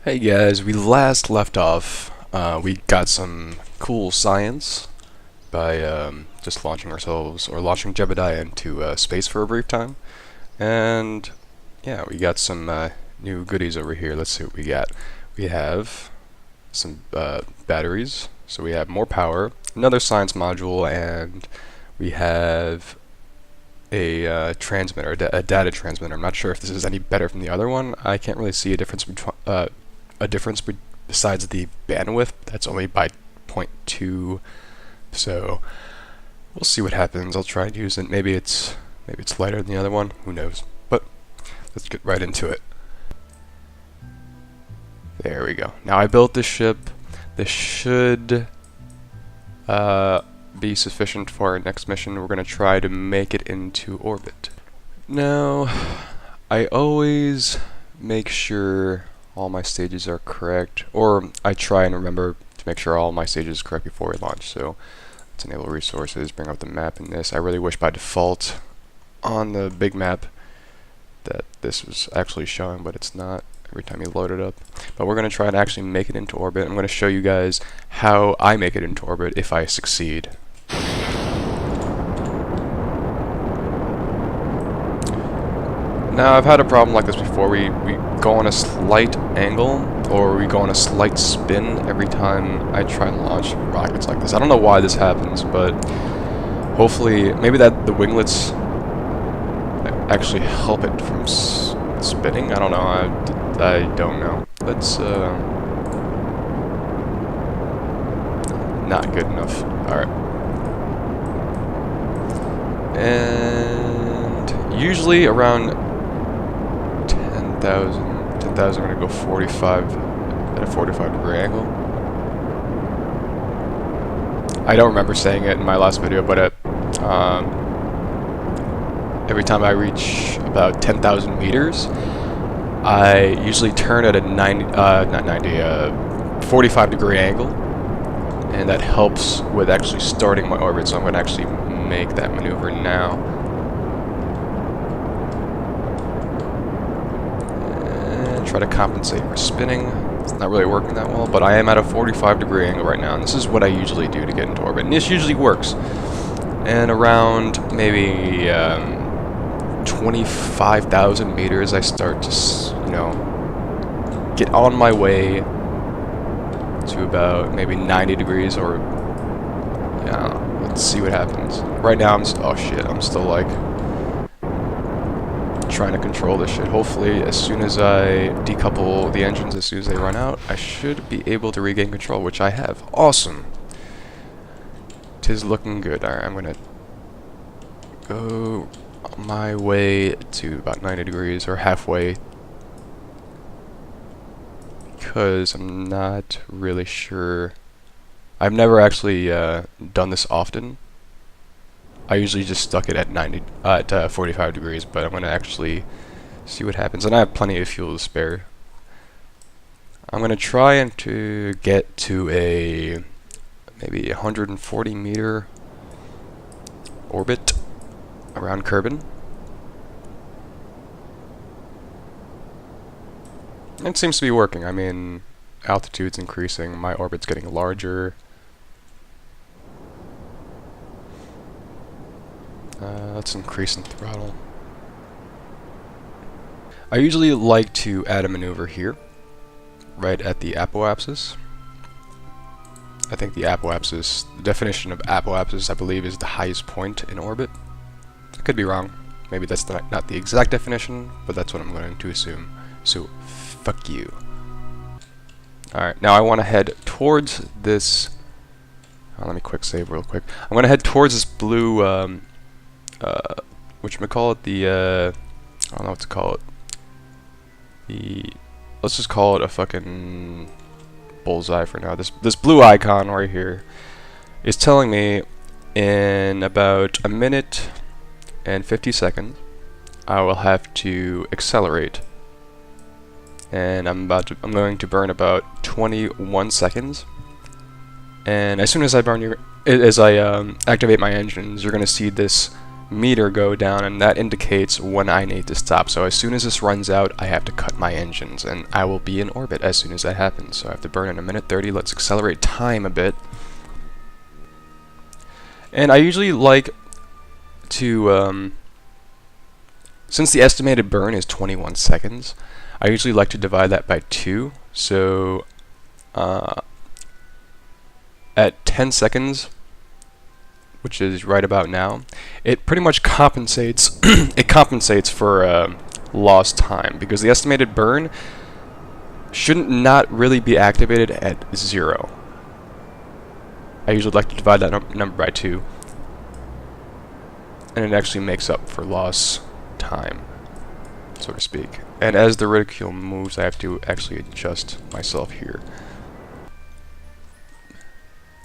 Hey guys, we last left off. We got some cool science by just launching ourselves, or launching Jebediah into space for a brief time. And yeah, we got some new goodies over here. Let's see what we got. We have some batteries, so we have more power, another science module, and we have a transmitter, a data transmitter. I'm not sure if this is any better from the other one. I can't really see a difference between besides the bandwidth. That's only by 0.2, so we'll see what happens. I'll try and use it. Maybe it's lighter than the other one. Who knows? But let's get right into it. There we go. Now I built this ship. This should be sufficient for our next mission. We're gonna try to make it into orbit. Now, I always make sure all my stages are correct, or I try and remember to make sure all my stages are correct before we launch. So let's enable resources, bring up the map in this. I really wish by default on the big map that this was actually showing, but it's not every time you load it up. But we're going to try and actually make it into orbit. I'm going to show you guys how I make it into orbit if I succeed. Now, I've had a problem like this before. We go on a slight angle, or we go on a slight spin every time I try and launch rockets like this. I don't know why this happens, but hopefully, maybe that the winglets actually help it from spinning. I don't know. I don't know. Let's not good enough. All right. And usually around 10,000, I'm going to go 45 at a 45-degree angle. I don't remember saying it in my last video, but every time I reach about 10,000 meters, I usually turn at a 45-degree angle, and that helps with actually starting my orbit. So I'm going to actually make that maneuver now. Try to compensate for spinning. It's not really working that well, but I am at a 45-degree angle right now, and this is what I usually do to get into orbit, and this usually works. And around maybe 25,000 meters, I start to, get on my way to about maybe 90 degrees, or let's see what happens. Right now, I'm still like trying to control this shit. Hopefully, as soon as I decouple the engines, as soon as they run out, I should be able to regain control, which I have. Awesome. 'Tis looking good. Alright, I'm gonna go my way to about 90 degrees, or halfway, because I'm not really sure. I've never actually done this often. I usually just stuck it at 45 degrees, but I'm going to actually see what happens. And I have plenty of fuel to spare. I'm going to try and to get to a maybe 140 meter orbit around Kerbin. It seems to be working. I mean, altitude's increasing, my orbit's getting larger. Let's increase in throttle. I usually like to add a maneuver here, right at the apoapsis. I think the apoapsis, the definition of apoapsis, I believe, is the highest point in orbit. I could be wrong. Maybe that's not the exact definition, but that's what I'm going to assume. So, fuck you. Alright, now I want to head towards this. Let me quick save real quick. I'm going to head towards this blue, whatchamacallit, I don't know what to call it. Let's just call it a fucking bullseye for now. This blue icon right here is telling me in about a minute and 50 seconds I will have to accelerate, and I'm going to burn about 21 seconds. And as soon as I activate my engines, you're going to see this meter go down, and that indicates when I need to stop. So as soon as this runs out, I have to cut my engines, and I will be in orbit as soon as that happens. So I have to burn in a minute 30. Let's accelerate time a bit. And I usually like to, since the estimated burn is 21 seconds, I usually like to divide that by 2. So at 10 seconds, which is right about now, it pretty much compensates it compensates for lost time, because the estimated burn shouldn't not really be activated at 0. I usually like to divide that number by 2, and it actually makes up for lost time, so to speak. And as the reticule moves, I have to actually adjust myself here.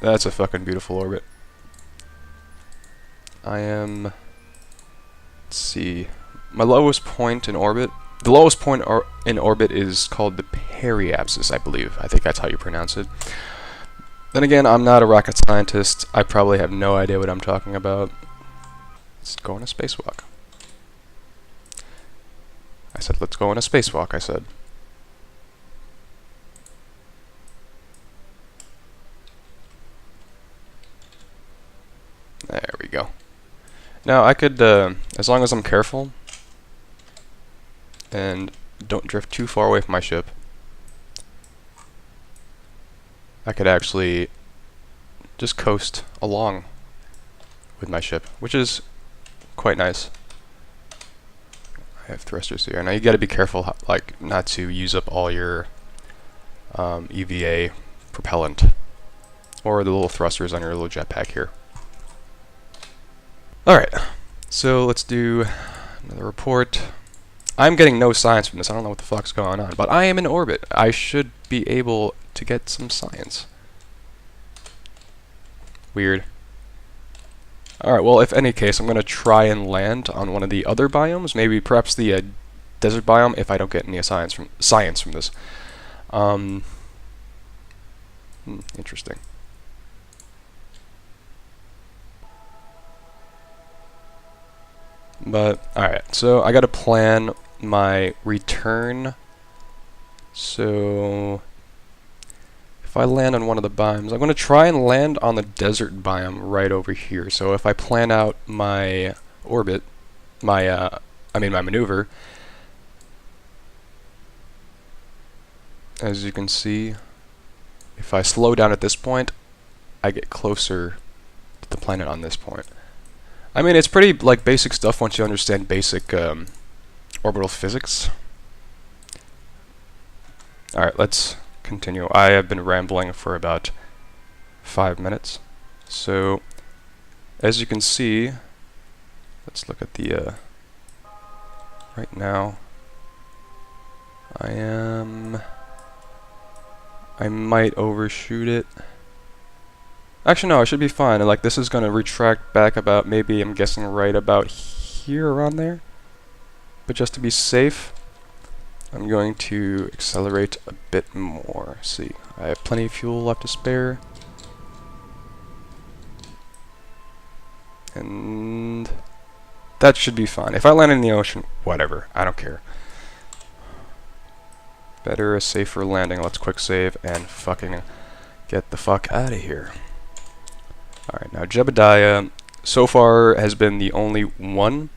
That's a fucking beautiful orbit. I am, let's see, my lowest point in orbit, the lowest point in orbit is called the periapsis, I believe. I think that's how you pronounce it. Then again, I'm not a rocket scientist. I probably have no idea what I'm talking about. Let's go on a spacewalk. I said, let's go on a spacewalk, I said. There we go. Now I could, as long as I'm careful and don't drift too far away from my ship, I could actually just coast along with my ship, which is quite nice. I have thrusters here. Now you got to be careful, like, not to use up all your EVA propellant or the little thrusters on your little jetpack here. Alright, so let's do another report. I'm getting no science from this. I don't know what the fuck's going on, but I am in orbit. I should be able to get some science. Weird. Alright, well, if any case, I'm going to try and land on one of the other biomes, maybe perhaps the desert biome, if I don't get any science from this. Interesting. But, alright, so I gotta plan my return. So, if I land on one of the biomes, I'm gonna try and land on the desert biome right over here. So if I plan out my orbit, my maneuver, as you can see, if I slow down at this point, I get closer to the planet on this point. I mean, it's pretty, like, basic stuff once you understand basic orbital physics. Alright, let's continue. I have been rambling for about 5 minutes. So, as you can see, let's look at the, right now, I might overshoot it. Actually, no, I should be fine. Like, this is going to retract back about, maybe, I'm guessing, right about here, around there. But just to be safe, I'm going to accelerate a bit more. See, I have plenty of fuel left to spare. And that should be fine. If I land in the ocean, whatever. I don't care. Better a safer landing. Let's quick save and fucking get the fuck out of here. Alright, now Jebediah so far has been the only one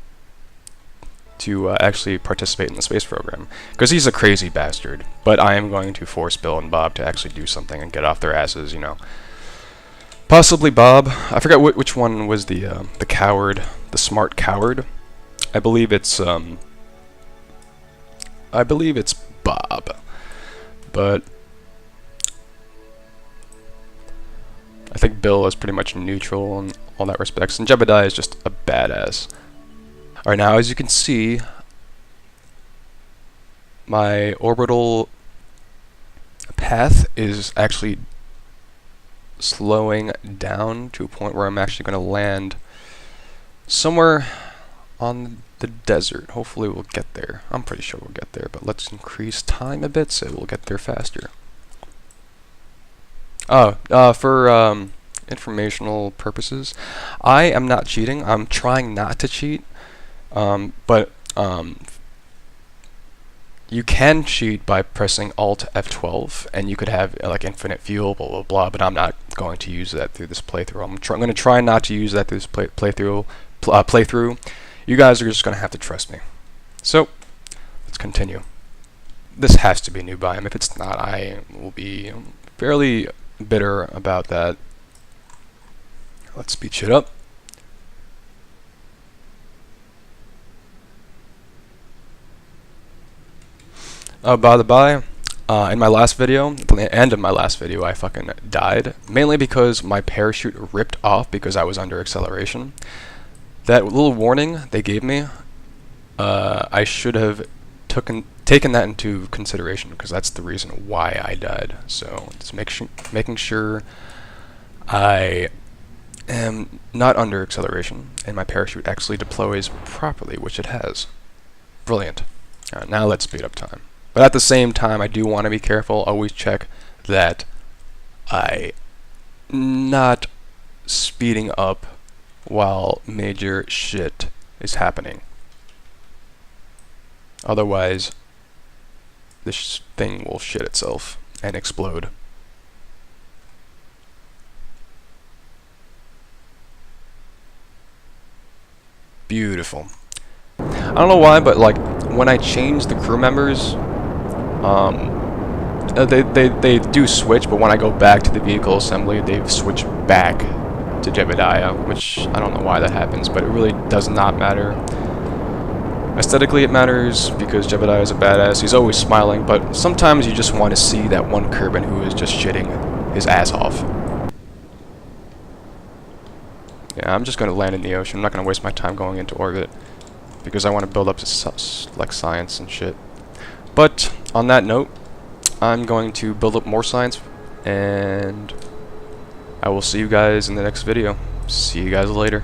to actually participate in the space program, because he's a crazy bastard. But I am going to force Bill and Bob to actually do something and get off their asses, you know. Possibly Bob. I forgot which one was the coward, the smart coward. I believe it's Bob. But I think Bill is pretty much neutral in all that respects, and Jebediah is just a badass. Alright, now as you can see, my orbital path is actually slowing down to a point where I'm actually going to land somewhere on the desert. Hopefully we'll get there. I'm pretty sure we'll get there, but let's increase time a bit so we'll get there faster. Oh, informational purposes. I am not cheating. I'm trying not to cheat, but you can cheat by pressing Alt F12, and you could have like infinite fuel, blah blah blah. But I'm not going to use that through this playthrough. I'm going to try not to use that through this playthrough. You guys are just going to have to trust me. So let's continue. This has to be a new biome. If it's not, I will be fairly bitter about that. Let's speed shit up. By the by, in my last video, at the end of my last video, I fucking died. Mainly because my parachute ripped off because I was under acceleration. That little warning they gave me, I should have taken that into consideration, because that's the reason why I died. So it's making sure I am not under acceleration and my parachute actually deploys properly, which it has. Brilliant. Now let's speed up time. But at the same time, I do want to be careful. Always check that I not speeding up while major shit is happening. Otherwise, this thing will shit itself and explode. Beautiful. I don't know why, but like when I change the crew members, they do switch, but when I go back to the vehicle assembly, they switch back to Jebediah, which I don't know why that happens, but it really does not matter. Aesthetically it matters because Jebediah is a badass. He's always smiling, but sometimes you just want to see that one Kerbin who is just shitting his ass off. Yeah, I'm just going to land in the ocean. I'm not going to waste my time going into orbit because I want to build up to like science and shit. But on that note, I'm going to build up more science, and I will see you guys in the next video. See you guys later.